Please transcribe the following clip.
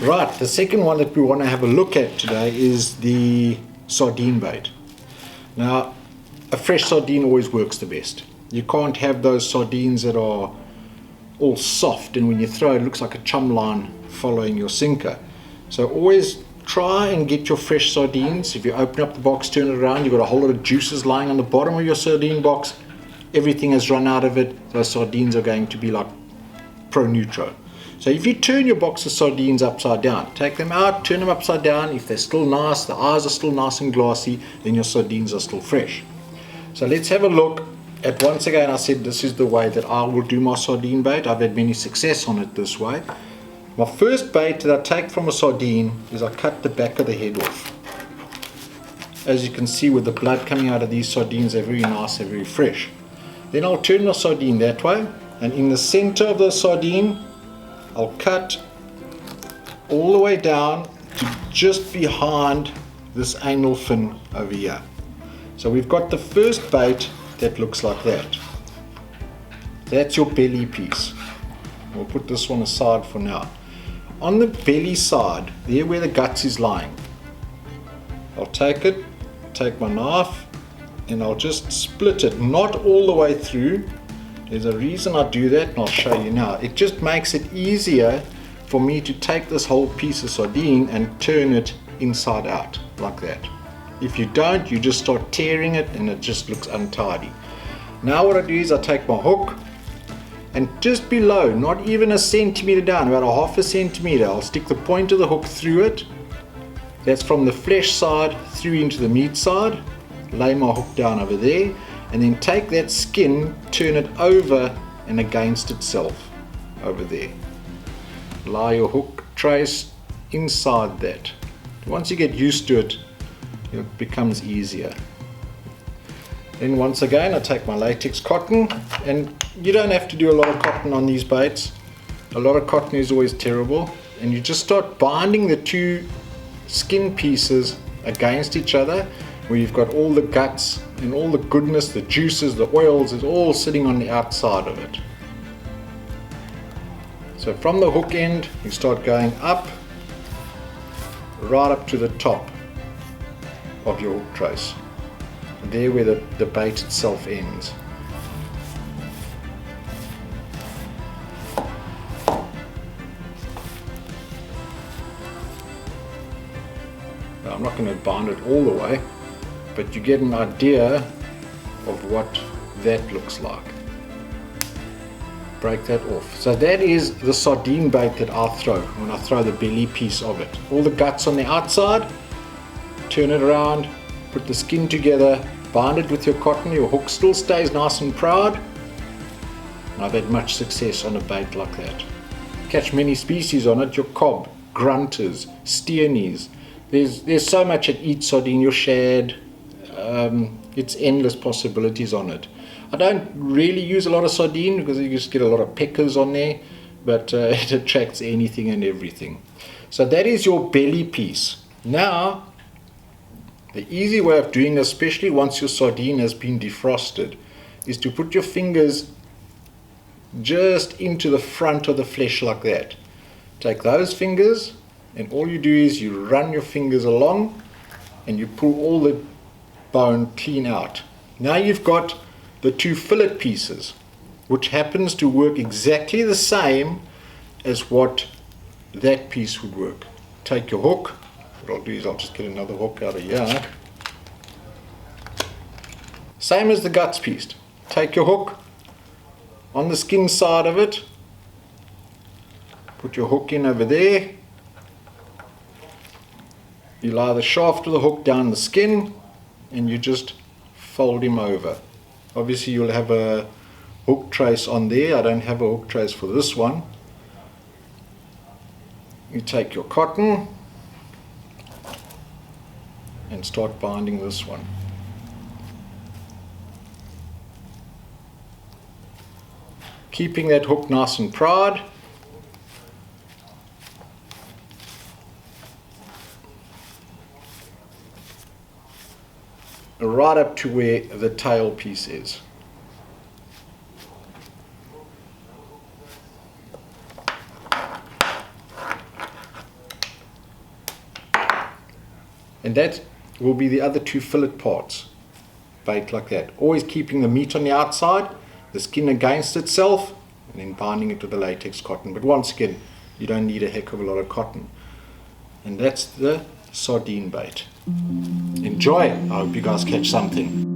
Right, the second one that we want to have a look at today is the sardine bait. Now, a fresh sardine always works the best. You can't have those sardines that are all soft and when you throw it looks like a chum line following your sinker. So always try and get your fresh sardines. If you open up the box, turn it around, you've got a whole lot of juices lying on the bottom of your sardine box. Everything has run out of it. Those sardines are going to be like pro-neutro. So if you turn your box of sardines upside down, take them out, turn them upside down, if they're still nice, the eyes are still nice and glassy, then your sardines are still fresh. So let's have a look at, once again I said this is the way that I will do my sardine bait. I've had many success on it this way. My first bait that I take from a sardine is I cut the back of the head off. As you can see with the blood coming out of these sardines, they're very nice, they're very fresh. Then I'll turn the sardine that way, and in the center of the sardine I'll cut all the way down to just behind this anal fin over here. So we've got the first bait that looks like that. That's your belly piece. We'll put this one aside for now. On the belly side, there where the guts is lying, I'll take my knife, and I'll just split it, not all the way through. There's a reason I do that, and I'll show you now. It just makes it easier for me to take this whole piece of sardine and turn it inside out, like that. If you don't, you just start tearing it and it just looks untidy. Now what I do is I take my hook, and just below, not even a centimeter down, about a half a centimeter, I'll stick the point of the hook through it. That's from the flesh side through into the meat side. Lay my hook down over there, and then take that skin, turn it over and against itself over there. Lie your hook trace inside that. Once you get used to it, it becomes easier. Then once again I take my latex cotton, and you don't have to do a lot of cotton on these baits. A lot of cotton is always terrible, and you just start binding the two skin pieces against each other, where you've got all the guts and all the goodness, the juices, the oils is all sitting on the outside of it. So from the hook end you start going up, right up to the top of your hook trace, there where the bait itself ends. Now, I'm not going to bind it all the way, but you get an idea of what that looks like. Break that off. So that is the sardine bait that I'll throw when I throw the belly piece of it. All the guts on the outside, turn it around, put the skin together, bind it with your cotton, your hook still stays nice and proud. And I've had much success on a bait like that. Catch many species on it, your cob, grunters, stearnies. There's so much at each sardine, your shad. It's endless possibilities on it. I don't really use a lot of sardine because you just get a lot of peckers on there, but it attracts anything and everything. So that is your belly piece. Now, the easy way of doing this, especially once your sardine has been defrosted, is to put your fingers just into the front of the flesh like that. Take those fingers, and all you do is you run your fingers along and you pull all the bone clean out. Now you've got the two fillet pieces, which happens to work exactly the same as what that piece would work. Take your hook. What I'll do is I'll just get another hook out of here. Same as the guts piece. Take your hook on the skin side of it, put your hook in over there. You lie the shaft of the hook down the skin, and you just fold him over. Obviously you'll have a hook trace on there. I don't have a hook trace for this one. You take your cotton and start binding this one. Keeping that hook nice and proud. Right up to where the tail piece is. And that will be the other two fillet parts. Bait like that. Always keeping the meat on the outside, the skin against itself, and then binding it with the latex cotton. But once again, you don't need a heck of a lot of cotton. And that's the sardine bait. Enjoy! I hope you guys catch something.